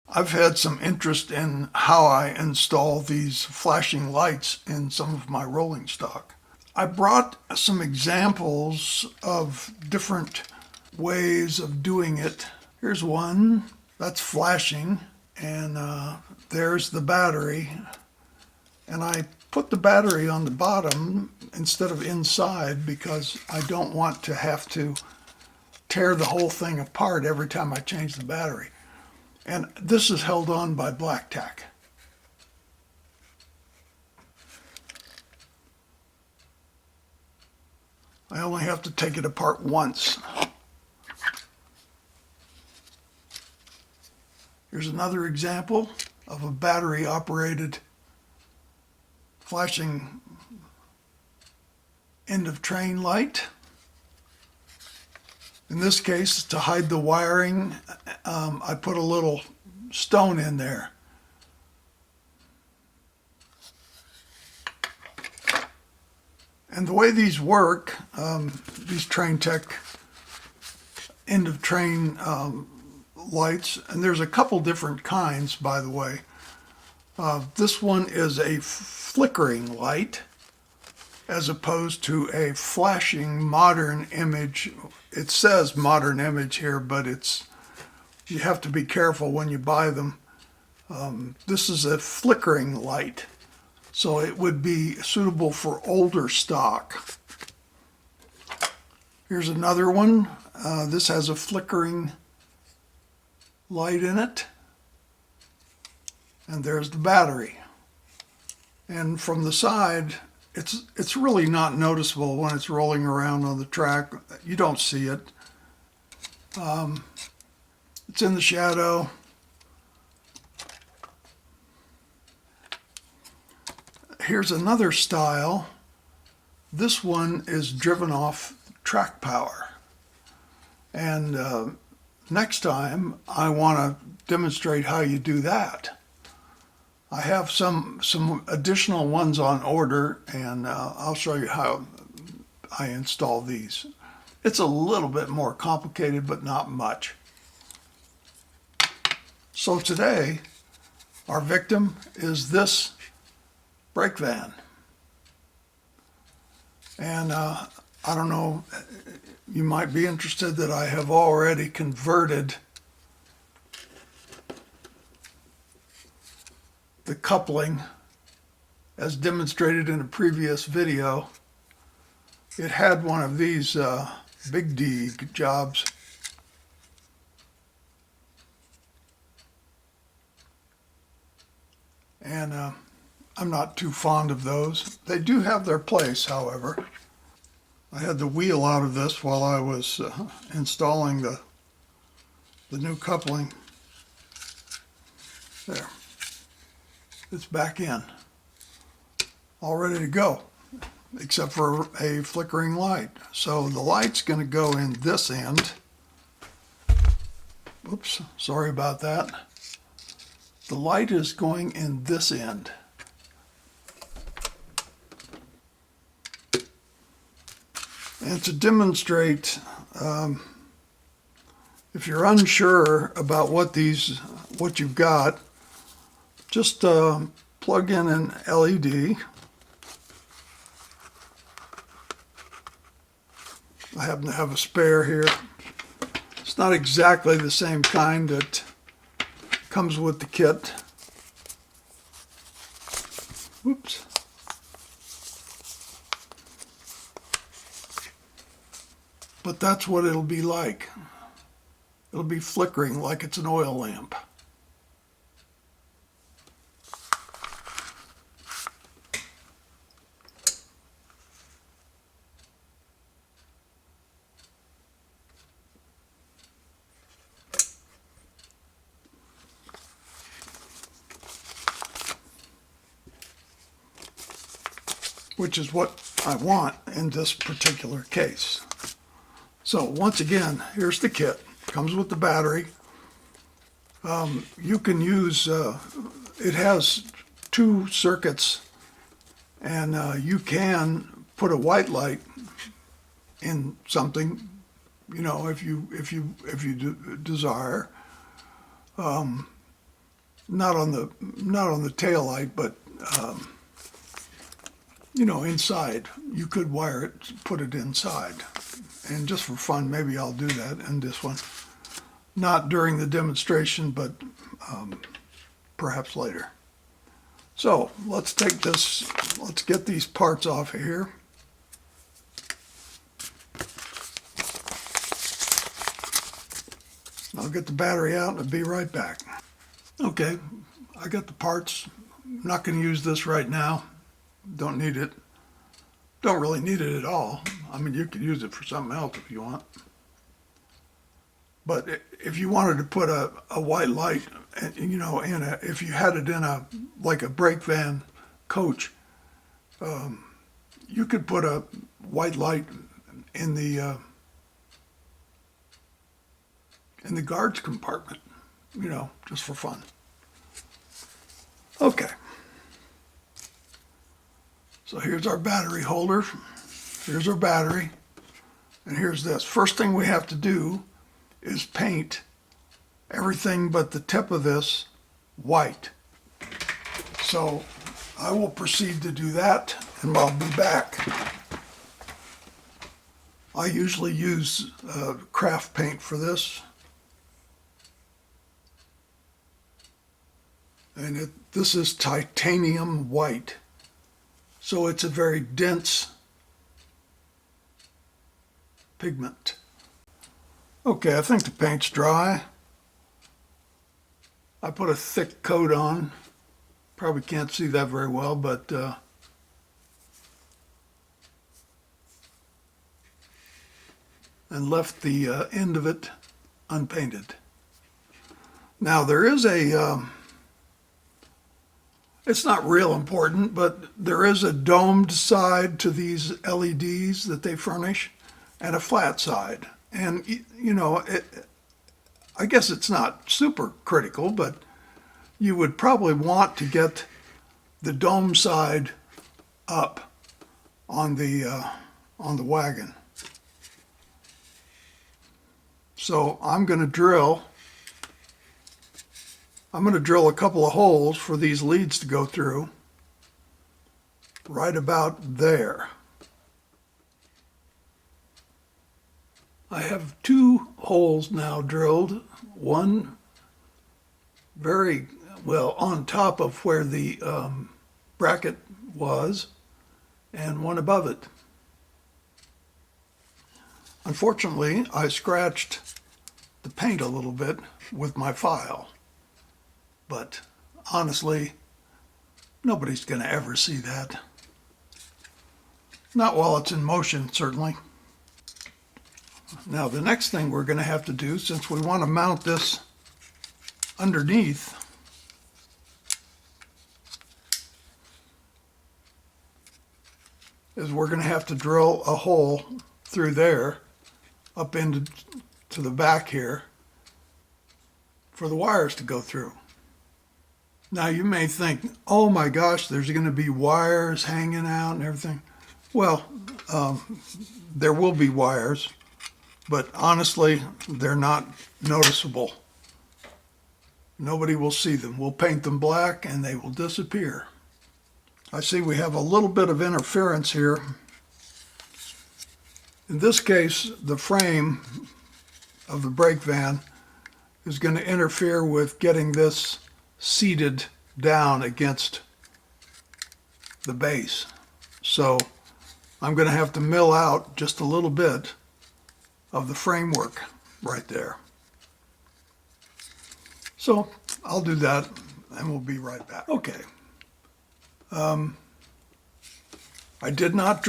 I've had some interest in how I install these flashing lights in some of my rolling stock. I brought some examples of different ways of doing it. Here's one that's flashing, and there's the battery. And I put the battery on the bottom instead of inside because I don't want to have to tear the whole thing apart every time I change the battery. And this is held on by black tack. I only have to take it apart once. Here's another example of a battery-operated flashing end of train light. In this case, to hide the wiring, I put a little stone in there. And the way these work, these Train Tech end of train lights, and there's a couple different kinds, by the way. This one is a flickering light as opposed to a flashing modern image. It says modern image here, but you have to be careful when you buy them. This is a flickering light, so it would be suitable for older stock. Here's another one. This has a flickering light in it, and there's the battery. And from the side, it's really not noticeable when it's rolling around on the track. You don't see it. It's in the shadow. Here's another style. This one is driven off track power. And next time I want to demonstrate how you do that. I have some additional ones on order, and I'll show you how I install these. It's a little bit more complicated, but not much. So today, our victim is this brake van. And I don't know, you might be interested that I have already converted the coupling as demonstrated in a previous video. It had one of these big D jobs. And I'm not too fond of those. They do have their place, however. I had the wheel out of this while I was installing the new coupling. There. It's back in, all ready to go, except for a flickering light. So the light's going to go in this end. Oops, sorry about that. The light is going in this end. And to demonstrate, if you're unsure about what you've got, just plug in an LED. I happen to have a spare here. It's not exactly the same kind that comes with the kit. Oops. But that's what it'll be like. It'll be flickering like it's an oil lamp. Which is what I want in this particular case. So once again, here's the kit. Comes with the battery. You can use, it has 2 circuits, and you can put a white light in something, if you desire. not on the tail light, but you know, inside. You could wire it, put it inside. And just for fun, maybe I'll do that in this one. Not during the demonstration, but perhaps later. So let's take this, let's get these parts off of here. I'll get the battery out and I'll be right back. Okay, I got the parts. I'm not going to use this right now. Don't need it. Don't really need it at all. I mean, you could use it for something else if you want. But if you wanted to put a white light, you know, if you had it in like a brake van coach, you could put a white light in the guards compartment, you know, just for fun. Okay. So here's our battery holder. Here's our battery. And here's this. First thing we have to do is paint everything but the tip of this white. So I will proceed to do that and I'll be back. I usually use craft paint for this. And this is titanium white. So it's a very dense pigment. Okay, I think the paint's dry. I put a thick coat on. Probably can't see that very well, but and left the end of it unpainted. Now there is it's not real important, but there is a domed side to these LEDs that they furnish and a flat side. And, you know, I guess it's not super critical, but you would probably want to get the dome side up on the wagon. So I'm going to drill a couple of holes for these leads to go through right about there. I have two holes now drilled, one very well on top of where the bracket was and one above it. Unfortunately, I scratched the paint a little bit with my file, but honestly, nobody's going to ever see that. Not while it's in motion, certainly. Now the next thing we're going to have to do, since we want to mount this underneath, is we're going to have to drill a hole through there up into the back here for the wires to go through. Now you may think, oh my gosh, there's going to be wires hanging out and everything. Well, there will be wires, but honestly, they're not noticeable. Nobody will see them. We'll paint them black and they will disappear. I see we have a little bit of interference here. In this case, the frame of the brake van is going to interfere with getting this seated down against the base. So I'm going to have to mill out just a little bit of the framework right there. So I'll do that and we'll be right back. Okay. I did not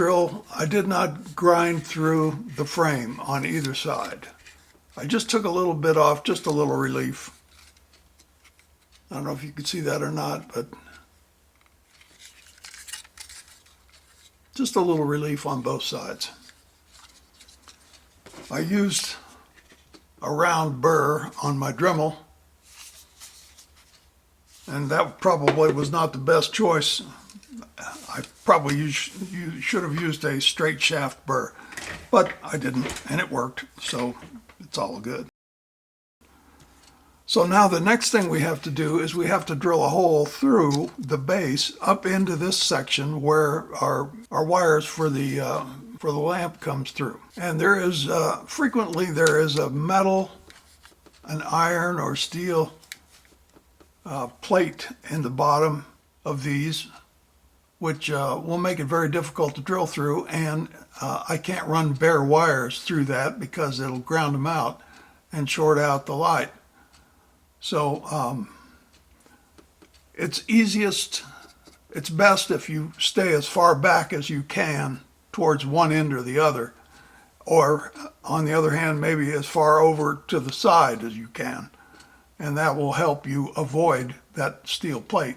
grind through the frame on either side. I just took a little bit off, just a little relief. I don't know if you can see that or not, but just a little relief on both sides. I used a round burr on my Dremel, and that probably was not the best choice. I probably should have used a straight shaft burr, but I didn't, and it worked, so it's all good. So now the next thing we have to do is we have to drill a hole through the base up into this section where our wires for the lamp comes through. And there is frequently there is a metal, an iron or steel plate in the bottom of these, which will make it very difficult to drill through, and I can't run bare wires through that because it'll ground them out and short out the light. So it's best if you stay as far back as you can towards one end or the other, or on the other hand, maybe as far over to the side as you can, and that will help you avoid that steel plate.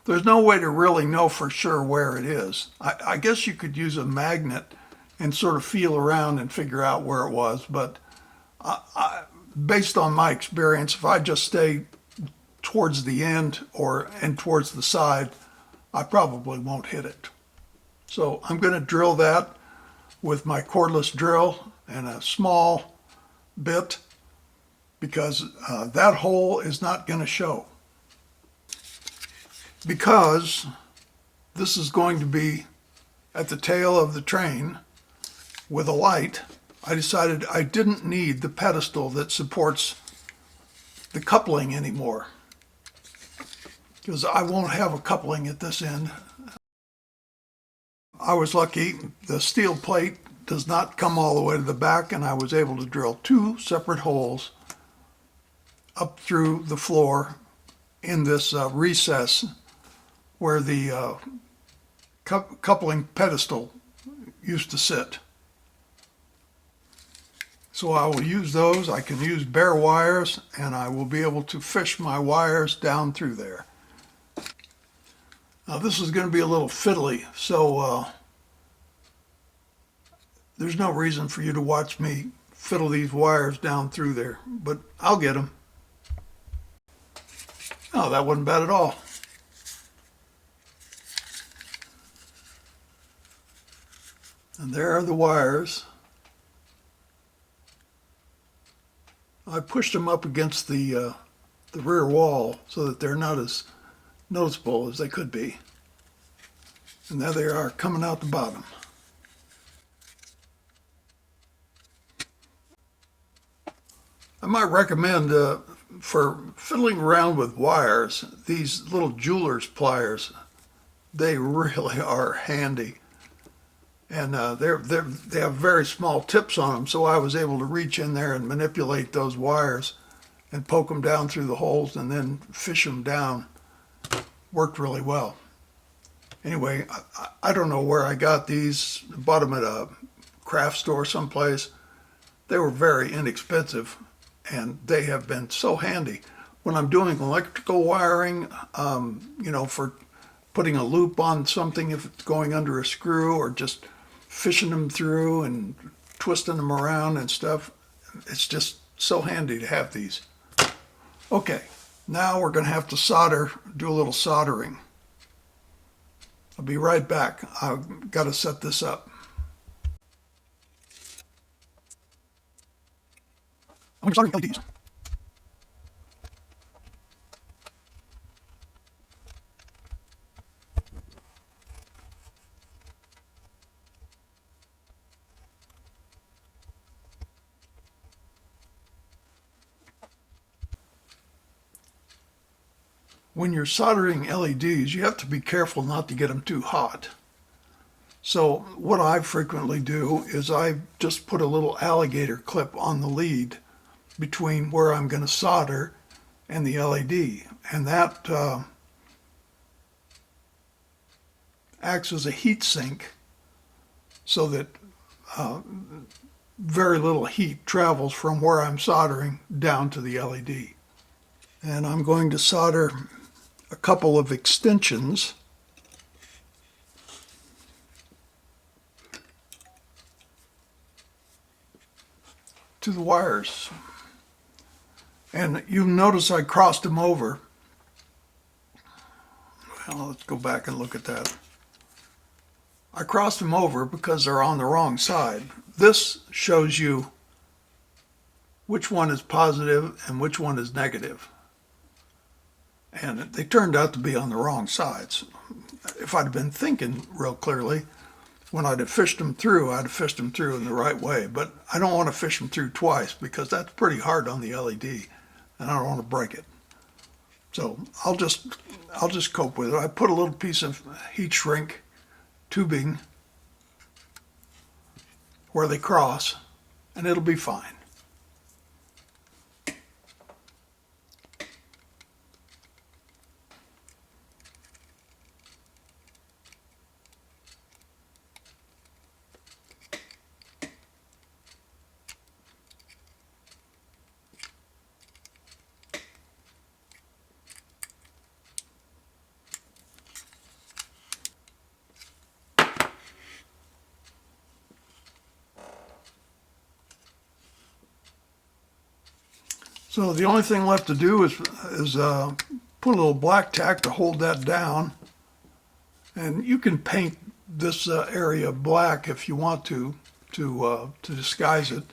There's no way to really know for sure where it is. I guess you could use a magnet and sort of feel around and figure out where it was, but based on my experience, if I just stay towards the end and towards the side, I probably won't hit it. So I'm going to drill that with my cordless drill and a small bit, because that hole is not going to show. Because this is going to be at the tail of the train with a light, I decided I didn't need the pedestal that supports the coupling anymore, because I won't have a coupling at this end. I was lucky. The steel plate does not come all the way to the back, and I was able to drill 2 separate holes up through the floor in this recess where the coupling pedestal used to sit. So I will use those. I can use bare wires, and I will be able to fish my wires down through there. Now this is going to be a little fiddly, so there's no reason for you to watch me fiddle these wires down through there, but I'll get them. Oh, that wasn't bad at all. And there are the wires. I pushed them up against the rear wall so that they're not as noticeable as they could be. And there they are coming out the bottom. I might recommend for fiddling around with wires, these little jeweler's pliers, they really are handy. And they have very small tips on them, so I was able to reach in there and manipulate those wires and poke them down through the holes and then fish them down. Worked really well. Anyway, I don't know where I got these. Bought them at a craft store someplace. They were very inexpensive, and they have been so handy when I'm doing electrical wiring, for putting a loop on something if it's going under a screw, or just fishing them through and twisting them around and stuff. It's just so handy to have these. Okay, now we're going to have to do a little soldering. I'll be right back. I've got to set this up. I'm going to solder LEDs. When you're soldering LEDs, you have to be careful not to get them too hot. So what I frequently do is I just put a little alligator clip on the lead between where I'm going to solder and the LED, and that acts as a heat sink so that very little heat travels from where I'm soldering down to the LED. And I'm going to solder a couple of extensions to the wires. And you notice I crossed them over. Well, let's go back and look at that. I crossed them over because they're on the wrong side. This shows you which one is positive and which one is negative. and they turned out to be on the wrong sides. If I'd have been thinking real clearly, when I'd have fished them through, I'd have fished them through in the right way. But I don't want to fish them through twice because that's pretty hard on the LED, and I don't want to break it. So I'll just cope with it. I put a little piece of heat shrink tubing where they cross, and it'll be fine. So the only thing left to do is put a little black tack to hold that down. And you can paint this area black if you want to disguise it.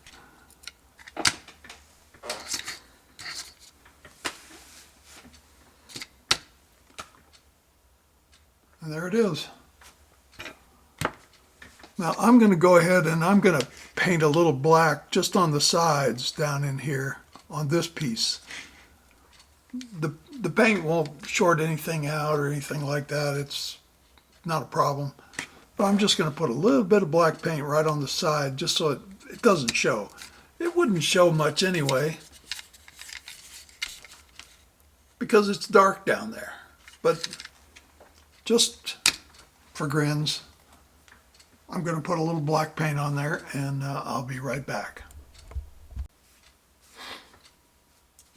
And there it is. Now I'm going to go ahead and I'm going to paint a little black just on the sides down in here on this piece. The paint won't short anything out or anything like that. It's not a problem. But I'm just going to put a little bit of black paint right on the side just so it doesn't show. It wouldn't show much anyway because it's dark down there. But just for grins, I'm going to put a little black paint on there, and I'll be right back.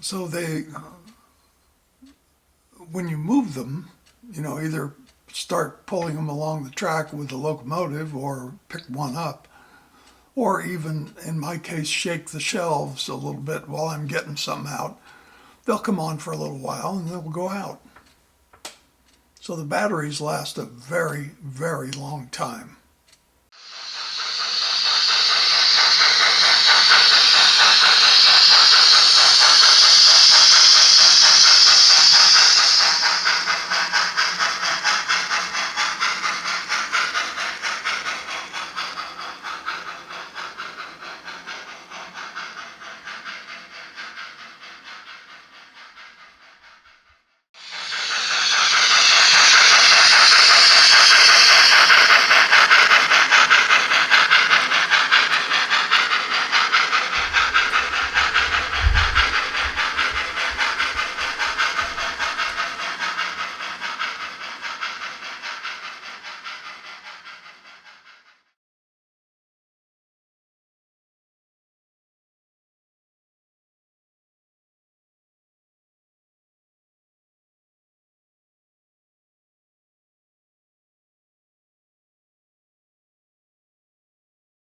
So when you move them, either start pulling them along the track with the locomotive or pick one up, or even, in my case, shake the shelves a little bit while I'm getting some out. They'll come on for a little while and they'll go out. So the batteries last a very, very long time.